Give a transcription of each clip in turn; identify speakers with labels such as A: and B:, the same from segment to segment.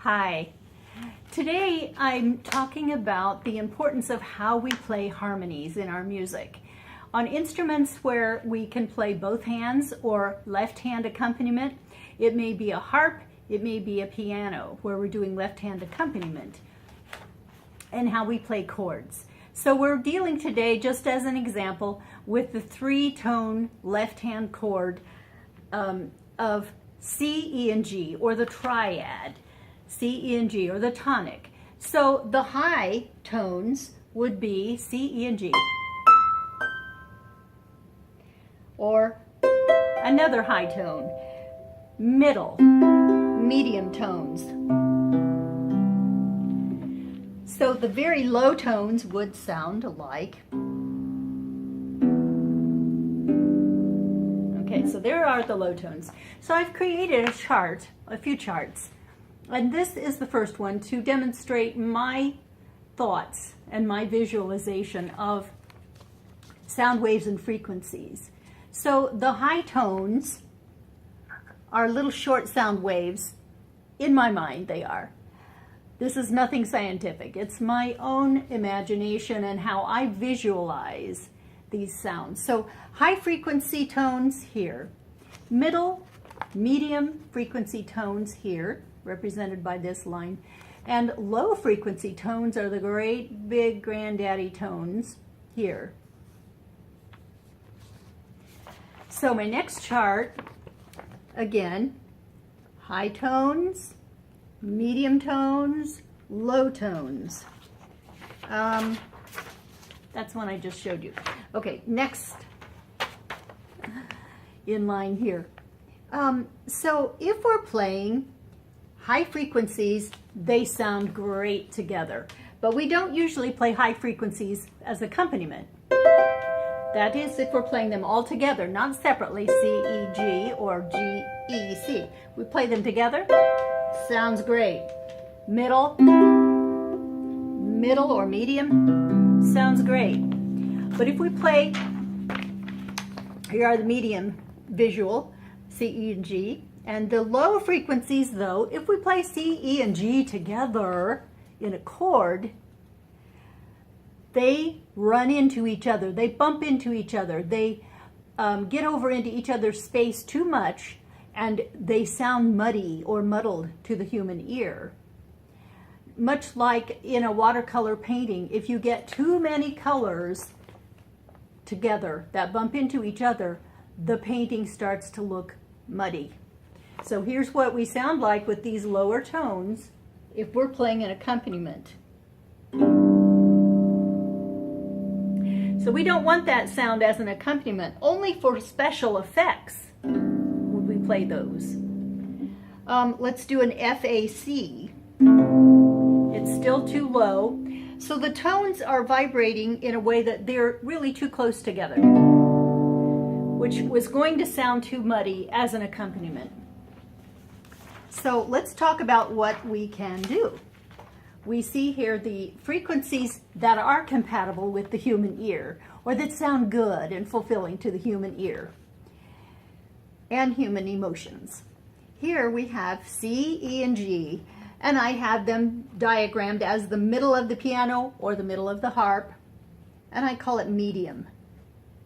A: Hi. Today I'm talking about the importance of how we play harmonies in our music. On instruments where we can play both hands or left hand accompaniment, it may be a harp, it may be a piano where we're doing left hand accompaniment, and how we play chords. So we're dealing today, just as an example, with the three-tone left-hand chord of C, E, and G, or the triad, C, E, and G, or the tonic. So the high tones would be C, E, and G, or another high tone, middle, medium tones. So the very low tones would sound like, okay, so there are the low tones. So I've created a chart, a few charts, and this is the first one to demonstrate my thoughts and my visualization of sound waves and frequencies. So the high tones are little short sound waves. In my mind, they are. This is nothing scientific. It's my own imagination and how I visualize these sounds. So high frequency tones here, middle, medium frequency tones here, represented by this line, and low frequency tones are the great big granddaddy tones here. So my next chart, again, high tones, medium tones, low tones. That's one I just showed you. Okay, next in line here. So if we're playing high frequencies, they sound great together. But we don't usually play high frequencies as accompaniment. That is if we're playing them all together, not separately, C, E, G, or G, E, C. We play them together. Sounds great. Middle or medium, sounds great. But if we play, here are the medium visual, C, E, and G. And the low frequencies, though, if we play C, E, and G together in a chord, they run into each other. They bump into each other. They get over into each other's space too much, and they sound muddy or muddled to the human ear. Much like in a watercolor painting, if you get too many colors together that bump into each other, the painting starts to look muddy. So here's what we sound like with these lower tones if we're playing an accompaniment. So we don't want that sound as an accompaniment. Only for special effects would we play those. Let's do an FAC. It's still too low. So the tones are vibrating in a way that they're really too close together, which was going to sound too muddy as an accompaniment. So let's talk about what we can do. We see here the frequencies that are compatible with the human ear, or that sound good and fulfilling to the human ear and human emotions. Here we have C, E, and G, and I have them diagrammed as the middle of the piano or the middle of the harp, and I call it medium.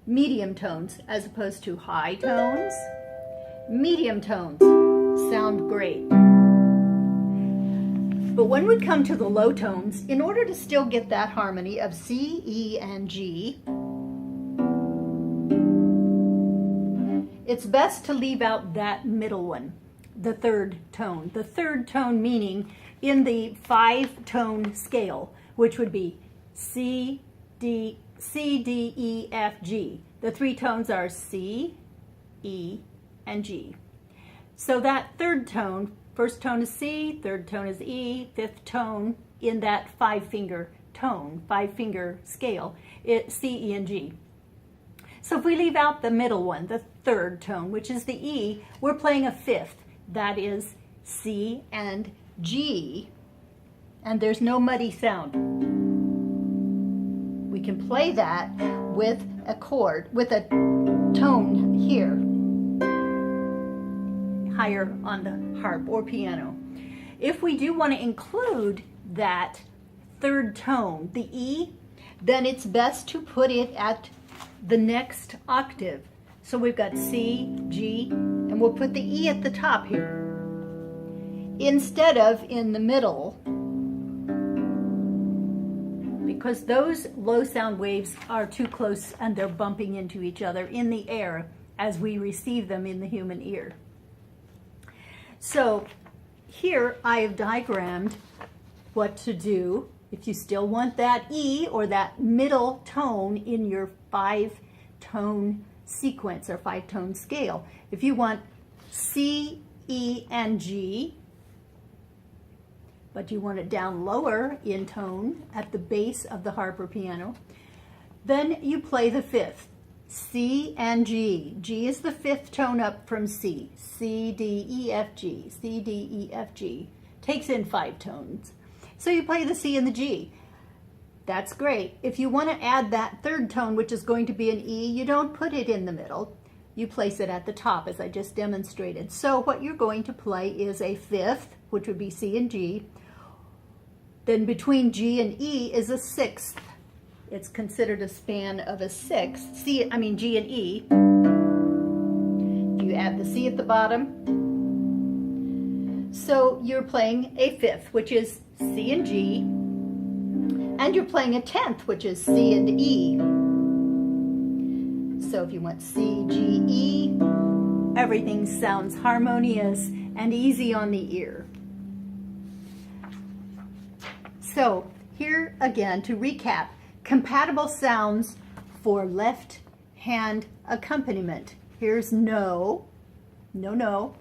A: Medium tones as opposed to high tones. Medium tones sound great. But when we come to the low tones, in order to still get that harmony of C, E, and G, it's best to leave out that middle one, the third tone. The third tone meaning in the 5-tone scale, which would be C, D, E, F, G. The three tones are C, E, and G. So that third tone, first tone is C, third tone is E, fifth tone in that 5-finger tone, 5-finger scale, it's C, E, and G. So if we leave out the middle one, the third tone, which is the E, we're playing a fifth. That is C and G, and there's no muddy sound. We can play that with a chord, with a tone here, higher on the harp or piano. If we do want to include that third tone, the E, then it's best to put it at the next octave. So we've got C, G, and we'll put the E at the top here, instead of in the middle, because those low sound waves are too close and they're bumping into each other in the air as we receive them in the human ear. So here I have diagrammed what to do if you still want that E or that middle tone in your 5-tone sequence or 5-tone scale. If you want C, E, and G, but you want it down lower in tone at the base of the harp or piano, then you play the 5th, C and G. G is the 5th tone up from C. C, D, E, F, G. C, D, E, F, G. Takes in 5 tones. So you play the C and the G. That's great. If you want to add that third tone, which is going to be an E, you don't put it in the middle. You place it at the top, as I just demonstrated. So what you're going to play is a 5th, which would be C and G. Then between G and E is a 6th. It's considered a span of a 6th. G and E. You add the C at the bottom. So you're playing a 5th, which is C and G. And you're playing a 10th, which is C and E. So if you want C, G, E, everything sounds harmonious and easy on the ear. So here again, to recap, compatible sounds for left hand accompaniment. Here's no, no, no.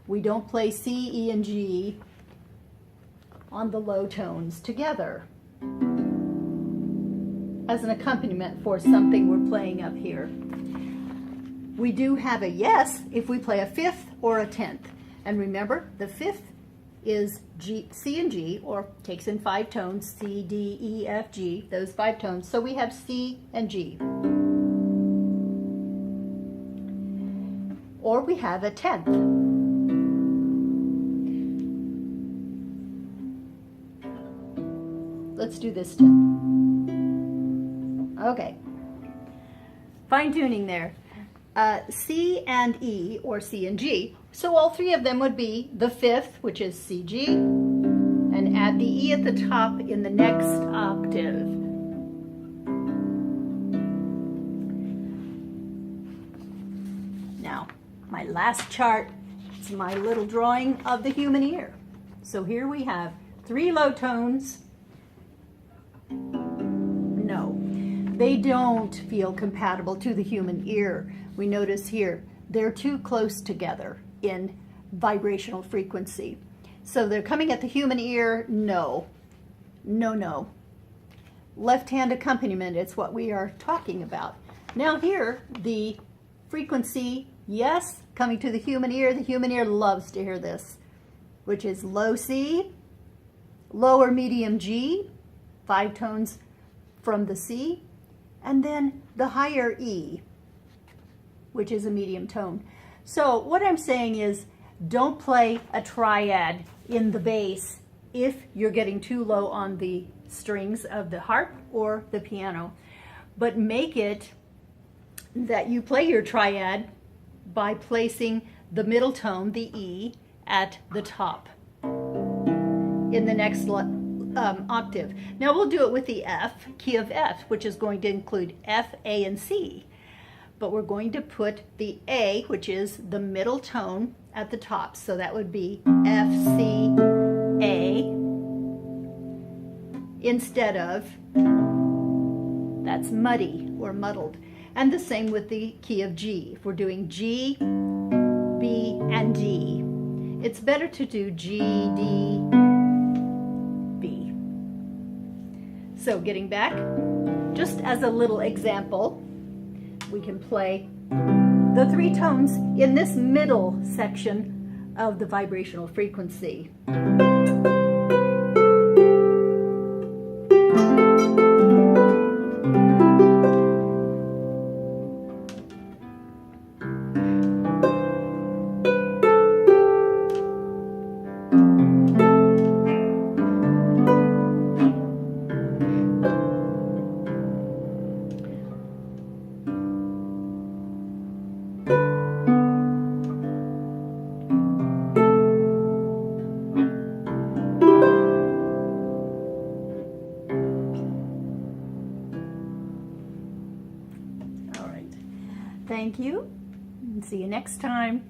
A: We don't play C, E, and G on the low tones together as an accompaniment for something we're playing up here. We do have a yes if we play a 5th or a 10th. And remember, the 5th is G, C and G, or takes in 5 tones, C, D, E, F, G, those 5 tones. So we have C and G. Or we have a 10th. Let's do this 10th. Okay. Fine tuning there. C and E, or C and G. So all 3 of them would be the 5th, which is C, G, and add the E at the top in the next octave. Now, my last chart is my little drawing of the human ear. So here we have 3 low tones. No, they don't feel compatible to the human ear. We notice here, they're too close together in vibrational frequency. So they're coming at the human ear, no. No, no. Left-hand accompaniment is what we are talking about. Now here, the frequency, yes, coming to the human ear loves to hear this, which is low C, lower medium G, 5 tones from the C, and then the higher E, which is a medium tone. So what I'm saying is, don't play a triad in the bass if you're getting too low on the strings of the harp or the piano, but make it that you play your triad by placing the middle tone, the E, at the top in the next octave. Now we'll do it with the F, key of F, which is going to include F, A, and C. But we're going to put the A, which is the middle tone, at the top. So that would be F, C, A, instead of, that's muddy or muddled. And the same with the key of G. If we're doing G, B, and D, it's better to do G, D, B. So getting back, just as a little example, we can play the 3 tones in this middle section of the vibrational frequency. Thank you. And see you next time.